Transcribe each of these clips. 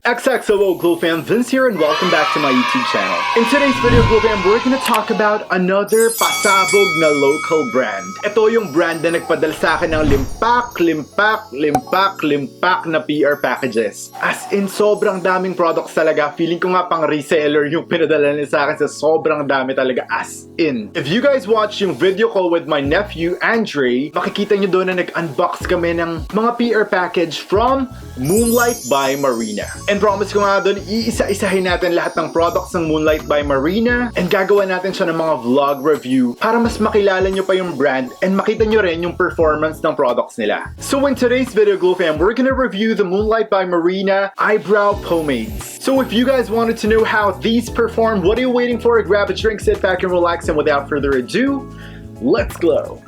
XXOO Glow Fam, Vince here and welcome back to my YouTube channel. In today's video, Glow Fam, we're gonna talk about another pasabog na local brand. Ito yung brand na nagpadala sa akin ng limpak na PR packages. As in, sobrang daming products talaga. Feeling ko nga pang reseller yung pinadala nila sa akin sa sobrang dami talaga, as in. If you guys watch yung video ko with my nephew, Andre, makikita nyo doon na nag-unbox kami ng mga PR package from Moonlyt by Marina. And promise ko nga doon, iisa-isahin natin lahat ng products ng Moonlyt by Marina and gagawa natin siya ng mga vlog review para mas makilala nyo pa yung brand and makita nyo rin yung performance ng products nila. So in today's video, Glow Fam, we're gonna review the Moonlyt by Marina Eyebrow Pomades. So if you guys wanted to know how these perform, what are you waiting for? Grab a drink, sit back and relax, and without further ado, let's glow!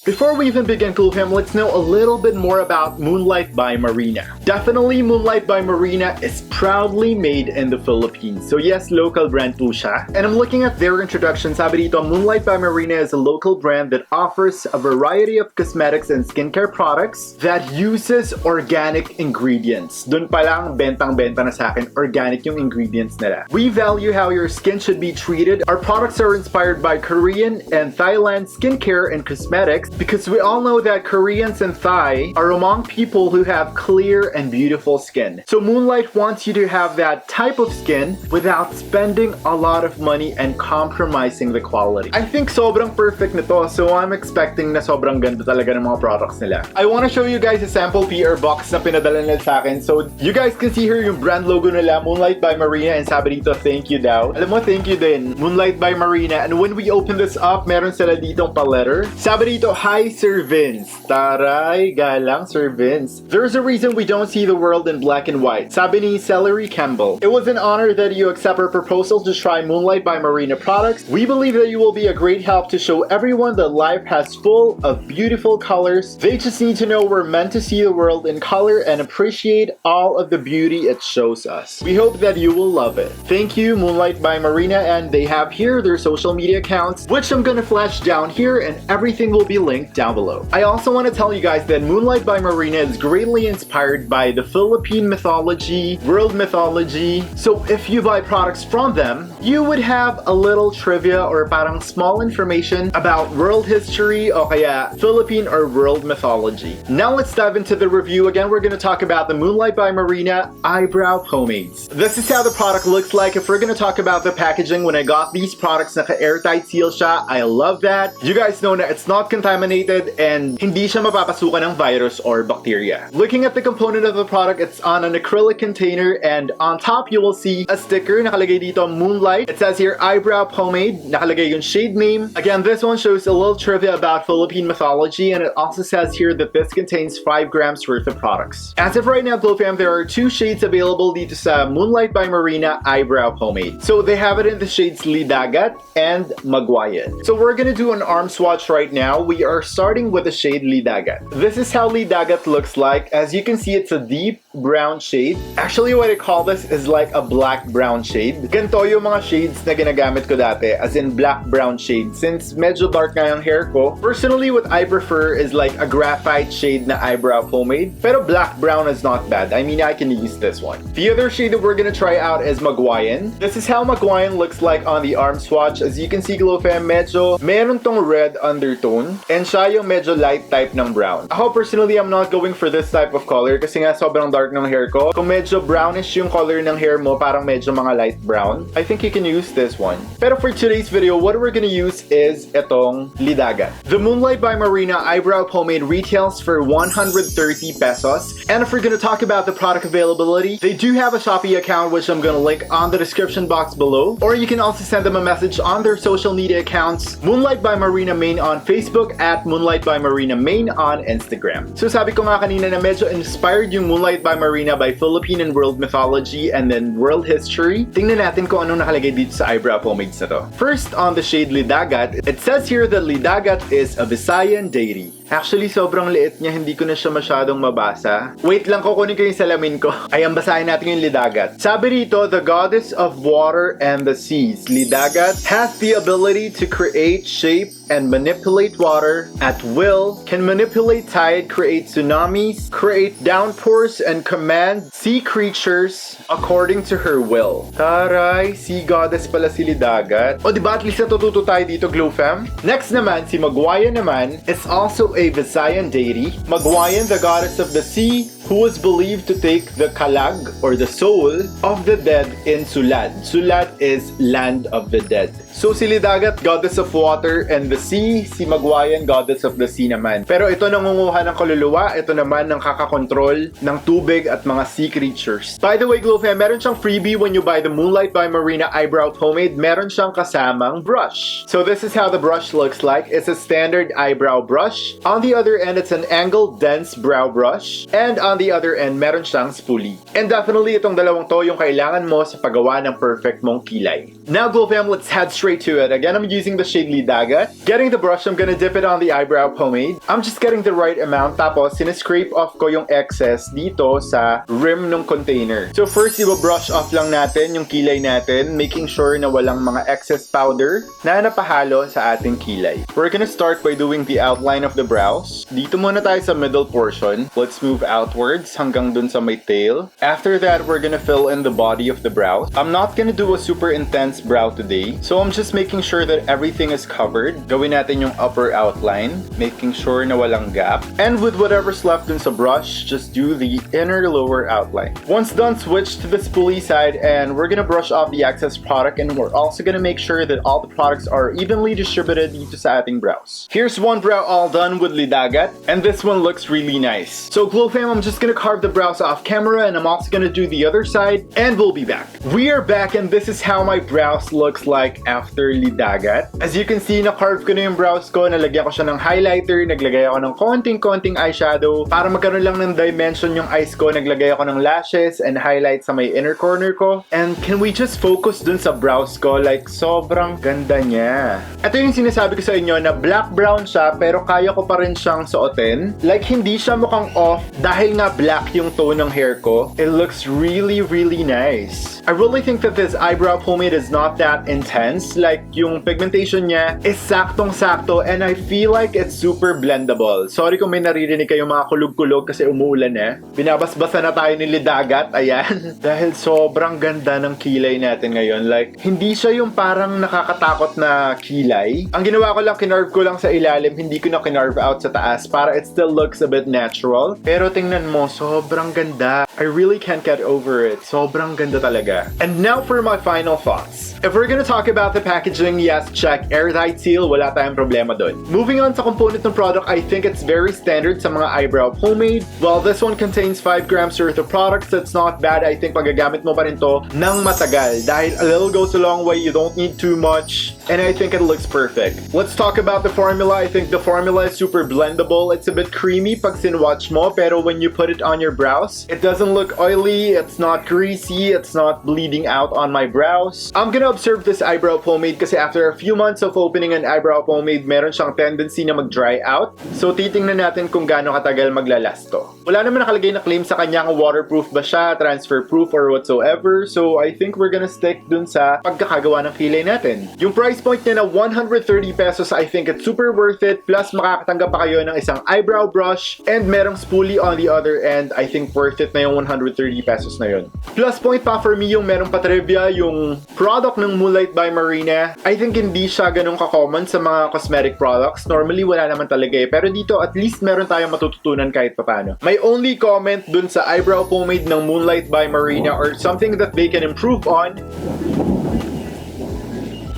Before we even begin, Glow Fam, let's know a little bit more about Moonlyt by Marina. Definitely, Moonlyt by Marina is proudly made in the Philippines. So yes, local brand po siya. And I'm looking at their introduction. Sabi dito, Moonlyt by Marina is a local brand that offers a variety of cosmetics and skincare products that uses organic ingredients. Dun pa lang, bentang-benta na sa akin, organic yung ingredients nila. We value how your skin should be treated. Our products are inspired by Korean and Thailand skincare and cosmetics, because we all know that Koreans and Thai are among people who have clear and beautiful skin. So Moonlyt wants you to have that type of skin without spending a lot of money and compromising the quality. I think sobrang perfect nito, so I'm expecting na sobrang ganda talaga ng mga products nila. I want to show you guys a sample PR box na pinadala nila sa akin. So you guys can see here yung brand logo nila, Moonlyt by Marina, and sabi dito, thank you daw. Alam mo, thank you din, Moonlyt by Marina. And when we open this up, meron sila ditong pa-letter. Sabi dito, hi Sir Vince. Taray, galang Sir Vince. There's a reason we don't see the world in black and white. Sabi ni Celery Campbell. It was an honor that you accept our proposal to try Moonlyt by Marina products. We believe that you will be a great help to show everyone that life has full of beautiful colors. They just need to know we're meant to see the world in color and appreciate all of the beauty it shows us. We hope that you will love it. Thank you, Moonlyt by Marina, and they have here their social media accounts, which I'm gonna flash down here, and everything will be linked down below. I also want to tell you guys that Moonlyt by Marina is greatly inspired by the Philippine mythology, world mythology. So if you buy products from them, you would have a little trivia or parang small information about world history o kaya Philippine or world mythology. Now let's dive into the review. Again, we're going to talk about the Moonlyt by Marina Eyebrow Pomades. This is how the product looks like. If we're going to talk about the packaging, when I got these products, naka-airtight seal siya. I love that. You guys know that it's not contaminated and hindi siya mapapasukan ng virus or bacteria. Looking at the component of the product, it's on an acrylic container, and on top you will see a sticker nakalagay dito, Moonlyt. It says here Eyebrow Pomade, nakalagay yung shade name. Again, this one shows a little trivia about Philippine mythology, and it also says here that this contains 5 grams worth of products. As of right now, Glow Fam, there are 2 shades available dito sa Moonlyt by Marina Eyebrow Pomade. So they have it in the shades Lidagat and Magwayan. So we're gonna do an arm swatch right now. We are starting with the shade Lidagat. This is how Lidagat looks like. As you can see, it's a deep brown shade. Actually, what I call this is like a black-brown shade. Ganito yung mga shades na ginagamit ko dati, as in black-brown shade, since medyo dark nga yung hair ko. Personally, what I prefer is like a graphite shade na eyebrow pomade. Pero black-brown is not bad. I mean, I can use this one. The other shade that we're gonna try out is Magwayan. This is how Magwayan looks like on the arm swatch. As you can see, Glow Fam, medyo meron tong red undertone, and siya yung medyo light type ng brown. Ako personally, I'm not going for this type of color kasi nga sobrang dark ng hair ko. Kung medyo brownish yung color ng hair mo, parang medyo mga light brown, I think you can use this one. Pero for today's video, what we're gonna use is itong Lidagat. The Moonlyt by Marina Eyebrow Pomade retails for 130 pesos. And if we're gonna talk about the product availability, they do have a Shopee account, which I'm gonna link on the description box below. Or you can also send them a message on their social media accounts, Moonlyt by Marina Main on Facebook, at Moonlyt by Marina Main on Instagram. So sabi ko nga kanina na medyo inspired yung Moonlyt by Marina by Philippine and world mythology and then world history. Tingnan natin kung anong nakalagay dito sa eyebrow pomades na to. First, on the shade Lidagat, it says here that Lidagat is a Visayan deity. Actually, sobrang liit niya, hindi ko na siya masyadong mabasa. Wait lang, kukunin ko yung salamin ko. Ayan, basahin natin yung Lidagat. Sabi rito, the goddess of water and the seas, Lidagat, has the ability to create shape and manipulate water at will, can manipulate tide, create tsunamis, create downpours, and command sea creatures according to her will. Taray, sea goddess pala si Lidagat. O diba at least natututo tayo dito, Glow Fam? Next naman, si Magwayan naman is also a Visayan deity. Magwayan, the goddess of the sea, who was believed to take the kalag or the soul of the dead in Sulad. Sulad is land of the dead. So si Lidagat, goddess of water and the sea, si Magwayan, goddess of the sea naman. Pero ito nangunguha ng kaluluwa, ito naman ng kakakontrol ng tubig at mga sea creatures. By the way, Glow Fam, meron siyang freebie when you buy the Moonlyt by Marina Eyebrow Pomade. Meron siyang kasamang brush. So this is how the brush looks like. It's a standard eyebrow brush. On the other end, it's an angled, dense brow brush. And on the other end, meron siyang spoolie. And definitely, itong dalawang to yung kailangan mo sa paggawa ng perfect mong kilay. Now, Glow Fam, let's head straight to it. Again, I'm using the shade Lidagat. Getting the brush, I'm gonna dip it on the eyebrow pomade. I'm just getting the right amount. Tapos, sinescrape off ko yung excess dito sa rim ng container. So first, i-brush off lang natin yung kilay natin, making sure na walang mga excess powder na napahalo sa ating kilay. We're gonna start by doing the outline of the brows. Dito muna tayo sa middle portion. Let's move outwards hanggang dun sa may tail. After that, we're gonna fill in the body of the brows. I'm not gonna do a super intense brow today, so I'm just making sure that everything is covered. Gawin natin yung upper outline, making sure na walang gap. And with whatever's left dun sa brush, just do the inner lower outline. Once done, switch to the spoolie side and we're gonna brush off the excess product, and we're also gonna make sure that all the products are evenly distributed dito sa ating brows. Here's one brow all done with Lidagat, and this one looks really nice. So Glow Fam, I'm just gonna carve the brows off camera, and I'm also gonna do the other side, and we'll be back. We are back, and this is how my brows looks like after Lidagat. As you can see, na-carve ko na yung brows ko, nalagyan ko siya ng highlighter, naglagay ako ng konting eyeshadow. Para magkaroon lang ng dimension yung eyes ko, naglagay ako ng lashes and highlight sa may inner corner ko. And can we just focus dun sa brows ko? Like, sobrang ganda niya. Ito yung sinasabi ko sa inyo na black-brown siya, pero kaya ko pa rin siyang suotin. Like, hindi siya mukhang off dahil nga black yung tone ng hair ko. It looks really, really nice. I really think that this eyebrow pomade is not that intense. Like, yung pigmentation niya is saktong-sakto, and I feel like it's super blendable. Sorry kung may naririnig kayong mga kulog-kulog kasi umuulan eh. Binabasbasa na tayo ni Lidagat, ayan. Dahil sobrang ganda ng kilay natin ngayon. Like, hindi siya yung parang nakakatakot na kilay. Ang ginawa ko lang, kinarve ko lang sa ilalim, hindi ko na kinarve out sa taas para it still looks a bit natural. Pero tingnan mo, sobrang ganda. I really can't get over it. Sobrang ganda talaga. And now for my final thoughts. If we're gonna talk about the packaging, yes, check. Airtight seal, wala tayong problema dun. Moving on sa component ng product, I think it's very standard sa mga eyebrow pomade. Well, this one contains 5 grams worth of products. That's not bad. I think magagamit mo pa rin to ng matagal. Dahil a little goes a long way, you don't need too much. And I think it looks perfect. Let's talk about the formula. I think the formula is super blendable. It's a bit creamy pag sinwatch mo, pero when you put it on your brows, it doesn't look oily, it's not greasy, it's not bleeding out on my brows. I'm gonna observe this eyebrow pomade kasi after a few months of opening an eyebrow pomade, meron siyang tendency na mag-dry out. So titingnan natin kung gaano katagal maglalast to. Wala naman nakalagay na claim sa kanya kung waterproof ba siya, transfer proof or whatsoever. So I think we're gonna stick dun sa pagkakagawa ng kilay natin. Yung price point niya na 130 pesos, I think it's super worth it. Plus makakatanggap pa kayo ng isang eyebrow brush and merong spoolie on the other end. I think worth it na yung 130 pesos na yun. Plus point pa for me yung merong patrivia, yung product ng Moonlyt by Marina. I think hindi siya ganun ka-common sa mga cosmetic products. Normally wala naman talaga eh. Pero dito at least meron tayong matututunan kahit papano. My only comment dun sa eyebrow pomade ng Moonlyt by Marina or something that they can improve on.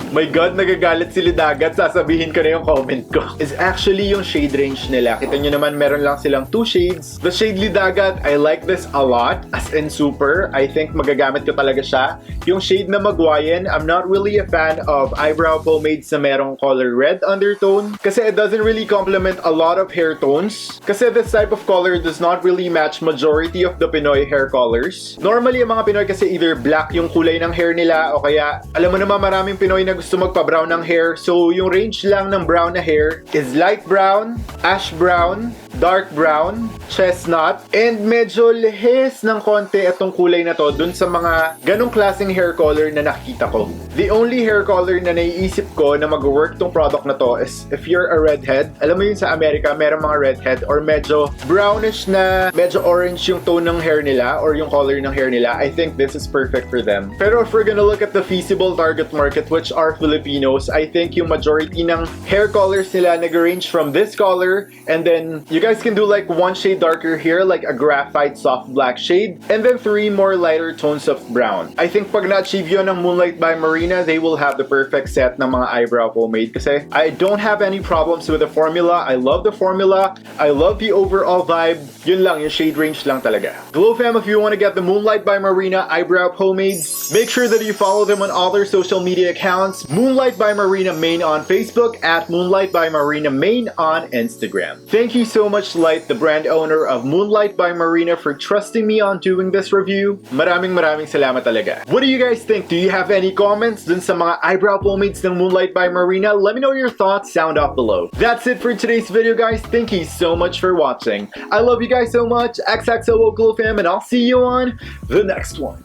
My God, nagagalit si Lidagat, sasabihin ko na yung comment ko. Is actually yung shade range nila. Kita nyo naman, meron lang silang 2 shades. The shade Lidagat, I like this a lot. As in super. I think magagamit ko talaga siya. Yung shade na Magwayan, I'm not really a fan of eyebrow pomades na merong color red undertone. Kasi it doesn't really complement a lot of hair tones. Kasi this type of color does not really match majority of the Pinoy hair colors. Normally, ang mga Pinoy kasi either black yung kulay ng hair nila o kaya, alam mo naman, maraming Pinoy na gusto magpa-brown ng hair. So, yung range lang ng brown na hair is light brown, ash brown, dark brown, chestnut, and medyo lehis ng konti itong kulay na to dun sa mga ganong klaseng hair color na nakikita ko. The only hair color na naiisip ko na mag-work tong product na to is if you're a redhead. Alam mo yun sa Amerika, merong mga redhead or medyo brownish na medyo orange yung tone ng hair nila or yung color ng hair nila. I think this is perfect for them. Pero if we're gonna look at the feasible target market, which are Filipinos, I think yung majority ng hair colors nila nag-range from this color, and then you guys can do like one shade darker here, like a graphite soft black shade, and then 3 more lighter tones of brown. I think pag na-achieve yun ng Moonlyt by Marina, they will have the perfect set ng mga eyebrow pomade kasi I don't have any problems with the formula. I love the formula. I love the overall vibe. Yun lang, yung shade range lang talaga. Glow fam, if you want to get the Moonlyt by Marina eyebrow pomade, make sure that you follow them on all their social media accounts. Moonlyt by Marina Main on Facebook, at Moonlyt by Marina Main on Instagram. Thank you so much, Light, the brand owner of Moonlyt by Marina, for trusting me on doing this review. Maraming salamat talaga. What do you guys think? Do you have any comments dun sa mga eyebrow pomades ng Moonlyt by Marina? Let me know your thoughts, sound off below. That's it for today's video, guys. Thank you so much for watching. I love you guys so much. XXO Glow fam, and I'll see you on the next one.